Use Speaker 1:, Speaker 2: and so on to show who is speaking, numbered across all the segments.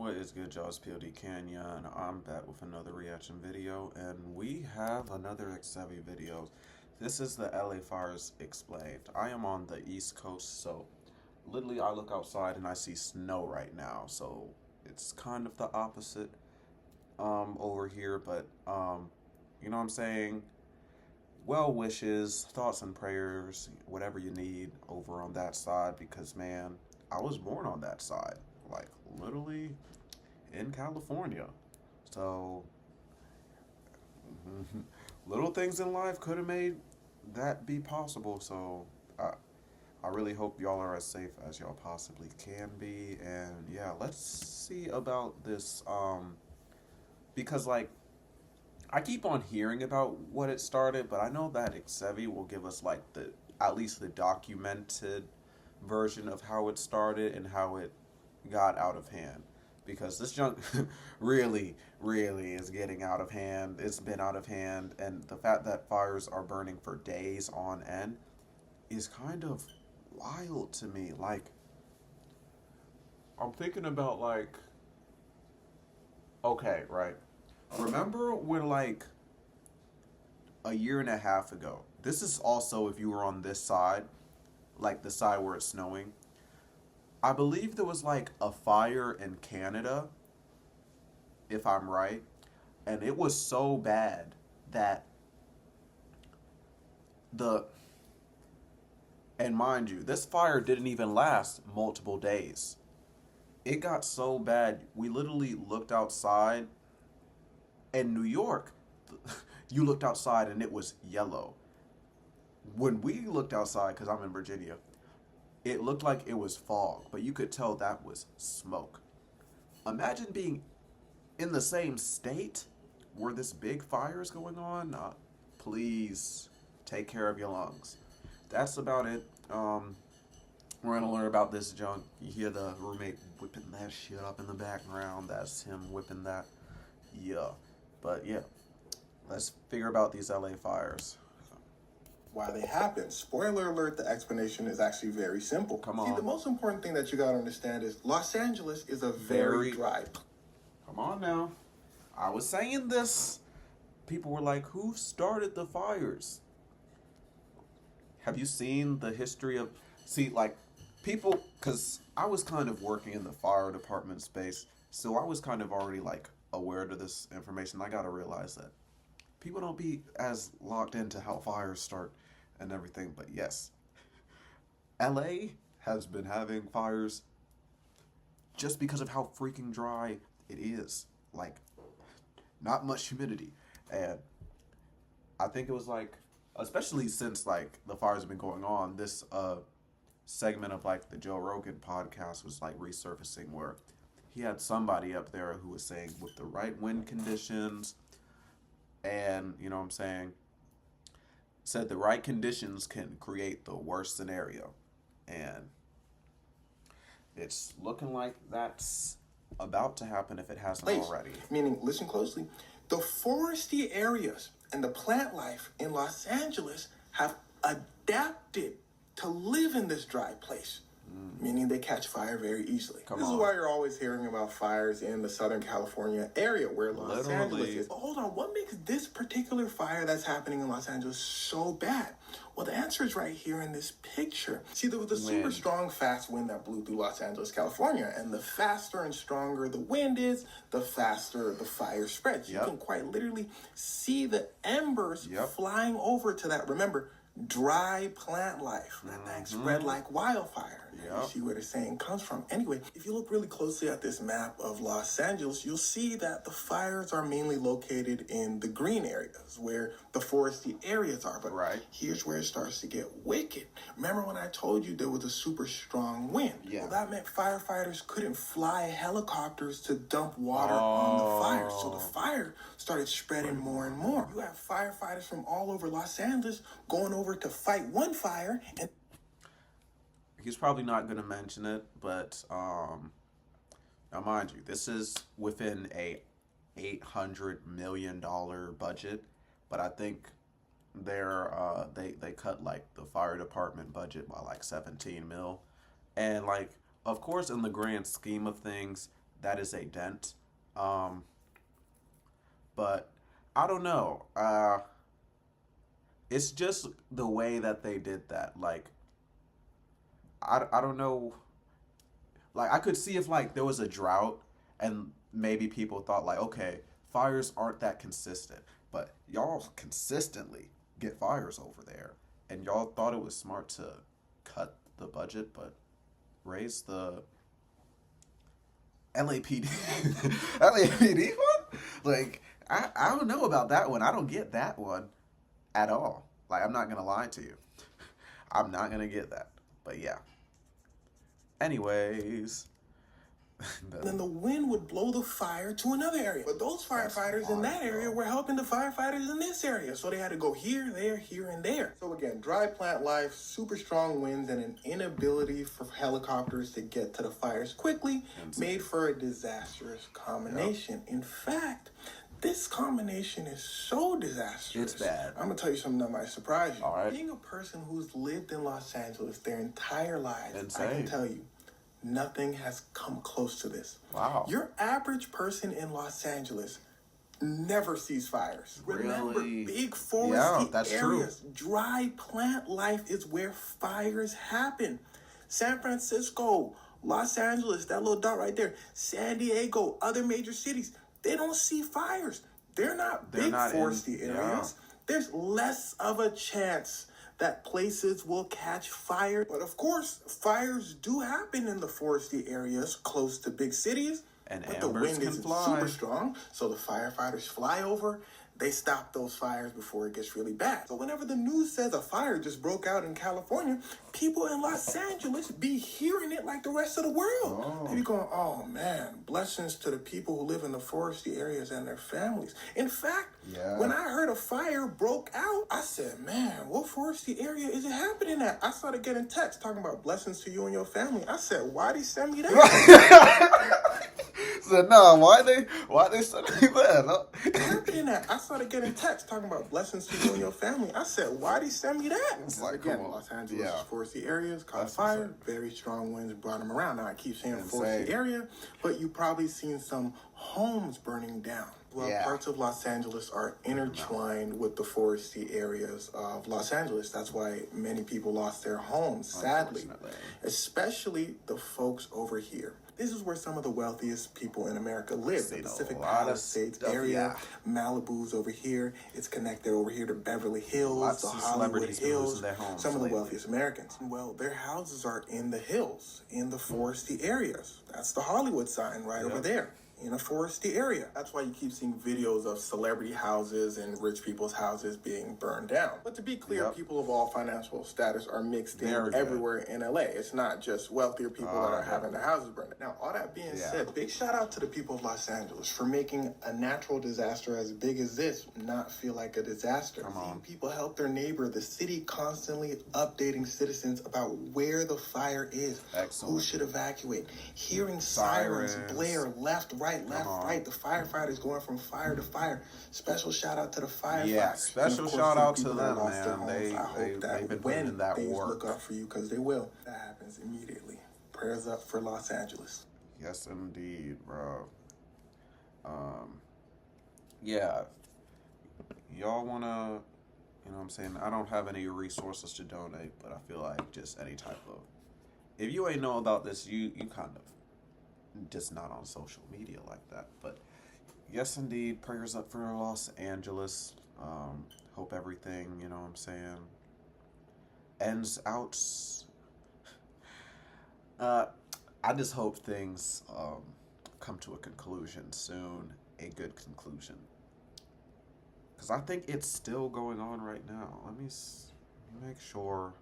Speaker 1: What is good, y'all? It's Pod.cannion. I'm back with another reaction video, and we have another Xavi video. This is the LA Fires Explained. I am on the East Coast, so literally I look outside and I see snow right now. So it's kind of the opposite over here, but you know what I'm saying? Well wishes, thoughts and prayers, whatever you need over on that side, because man, I was born on that side. Like literally in California. So, little things in life could have made that be possible. So, I really hope y'all are as safe as y'all possibly can be. And yeah, let's see about this. Because, like, I keep on hearing about what it started, but I know that Xavi will give us, like, at least the documented version of how it started and how it got out of hand, because this junk really, really is getting out of hand. It's been out of hand, and the fact that fires are burning for days on end is kind of wild to me. Like, I'm thinking about, like, okay, right. Remember when, like, a year and a half ago, this is also if you were on this side, like the side where it's snowing, I believe there was like a fire in Canada, if I'm right, and it was so bad that the and mind you, this fire didn't even last multiple days. It got so bad, we literally looked outside in New York. You looked outside and it was yellow. When we looked outside, because I'm in Virginia, it looked like it was fog, but you could tell that was smoke. Imagine being in the same state where this big fire is going on. Please take care of your lungs. That's about it. We're gonna learn about this junk. You hear the roommate whipping that shit up in the background. That's him whipping that. Yeah. But yeah, let's figure about these LA fires.
Speaker 2: Why they happen. Spoiler alert, the explanation is actually very simple.
Speaker 1: Come on.
Speaker 2: See, the most important thing that you gotta understand is Los Angeles is a very dry.
Speaker 1: Come on now. I was saying this. People were like, who started the fires? Have you seen the history of... See, like, people... Because I was kind of working in the fire department space, so I was kind of already, like, aware to this information. I gotta realize that people don't be as locked into how fires start and everything, but yes, LA has been having fires just because of how freaking dry it is. Like, not much humidity. And I think it was like, especially since like the fires have been going on, this segment of like the Joe Rogan podcast was like resurfacing, where he had somebody up there who was saying with the right wind conditions, and you know what I'm saying, said the right conditions can create the worst scenario. And it's looking like that's about to happen if it hasn't already.
Speaker 2: Meaning, listen closely, the foresty areas and the plant life in Los Angeles have adapted to live in this dry place. Meaning they catch fire very easily. This is why you're always hearing about fires in the Southern California area where Los Angeles is. But hold on, what makes this particular fire that's happening in Los Angeles so bad? Well, the answer is right here in this picture. See, there was a super strong, fast wind that blew through Los Angeles, California. And the faster and stronger the wind is, the faster the fire spreads. You can quite literally see the embers flying over to that. Remember, dry plant life that spread like wildfire. You see where the saying comes from. Anyway, if you look really closely at this map of Los Angeles, you'll see that the fires are mainly located in the green areas where the foresty areas are. But here's where it starts to get wicked. Remember when I told you there was a super strong wind? Well, that meant firefighters couldn't fly helicopters to dump water on the fire. So the fire started spreading more and more. You have firefighters from all over Los Angeles going over to fight one fire, and
Speaker 1: he's probably not going to mention it, but now mind you, this is within a $800 million budget, but I think they cut like the fire department budget by like 17 mil, and like of course in the grand scheme of things, that is a dent. Um, but I don't know. It's just the way that they did that. Like, I don't know. Like, I could see if, like, there was a drought and maybe people thought, like, okay, fires aren't that consistent. But y'all consistently get fires over there. And y'all thought it was smart to cut the budget, but raise the LAPD. LAPD one? Like, I don't know about that one. I don't get that one at all. Like, I'm not going to lie to you. I'm not going to get that. But yeah. Anyways.
Speaker 2: Then the wind would blow the fire to another area. But those firefighters in that area were helping the firefighters in this area. So they had to go here, there, here, and there. So again, dry plant life, super strong winds, and an inability for helicopters to get to the fires quickly made for a disastrous combination. Yep. In fact, this combination is so disastrous.
Speaker 1: It's bad.
Speaker 2: I'm going to tell you something that might surprise you.
Speaker 1: All right.
Speaker 2: Being a person who's lived in Los Angeles their entire lives,
Speaker 1: Insane.
Speaker 2: I can tell you, nothing has come close to this.
Speaker 1: Wow.
Speaker 2: Your average person in Los Angeles never sees fires.
Speaker 1: Really?
Speaker 2: Remember, big foresty areas,
Speaker 1: true.
Speaker 2: dry plant life is where fires happen. San Francisco, Los Angeles, that little dot right there, San Diego, other major cities, they don't see fires. They're not big foresty areas. Yeah. There's less of a chance that places will catch fire. But of course, fires do happen in the foresty areas close to big cities. But the wind isn't super strong, so the firefighters fly over. They stop those fires before it gets really bad. So whenever the news says a fire just broke out in California, people in Los Angeles be hearing it like the rest of the world. Oh. They be going, oh man, blessings to the people who live in the foresty areas and their families. In fact, when I heard a fire broke out, I said, man, what foresty area is it happening at? I started getting texts talking about blessings to you and your family. I said, why they send me that?
Speaker 1: Said, no, why they send me that?
Speaker 2: Happening at? I started getting texts talking about blessings to you and your family. I said, why they send me that?
Speaker 1: It's like,
Speaker 2: again, Los Angeles foresty areas caught fire. Very strong winds brought them around. Now I keep saying foresty area, but you probably seen some homes burning down. Well, parts of Los Angeles are intertwined with the foresty areas of Los Angeles. That's why many people lost their homes, sadly. Especially the folks over here. This is where some of the wealthiest people in America live. The Pacific Palisades area, Malibu's over here. It's connected over here to Beverly Hills, the Hollywood Hills. Some of the wealthiest Americans. Well, their houses are in the hills, in the foresty areas. That's the Hollywood sign right over there. In a foresty area. That's why you keep seeing videos of celebrity houses and rich people's houses being burned down. But to be clear, people of all financial status are mixed in everywhere in LA. It's not just wealthier people that are having their houses burned. Now, all that being said, big shout out to the people of Los Angeles for making a natural disaster as big as this not feel like a disaster. Seeing people help their neighbor, the city constantly updating citizens about where the fire is, who should evacuate, hearing sirens blare left, right, right. The firefighters going from fire to fire. Special shout out to the firefighters.
Speaker 1: Yeah, special shout out to them, man. They've been putting in that work.
Speaker 2: Look out for you because they will. That happens immediately. Prayers up for Los Angeles.
Speaker 1: Yes, indeed, bro. Yeah. Y'all wanna, you know what I'm saying? I don't have any resources to donate, but I feel like just any type of, if you ain't know about this, you kind of just not on social media like that. But yes, indeed, prayers up for Los Angeles. Hope everything, you know what I'm saying, ends out. I just hope things come to a conclusion soon, a good conclusion. Because I think it's still going on right now. Let me make sure.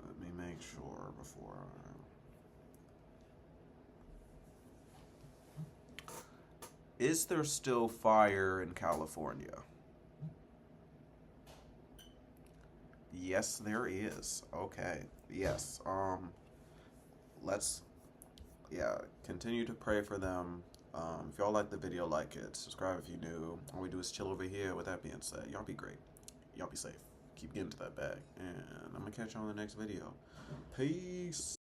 Speaker 1: Let me make sure before Is there still fire in California? Yes, there is. Okay. Yes. Let's continue to pray for them. If y'all like the video, like it. Subscribe if you're new. All we do is chill over here. With that being said, y'all be great. Y'all be safe. Keep getting to that bag. And I'm gonna catch you on the next video. Peace.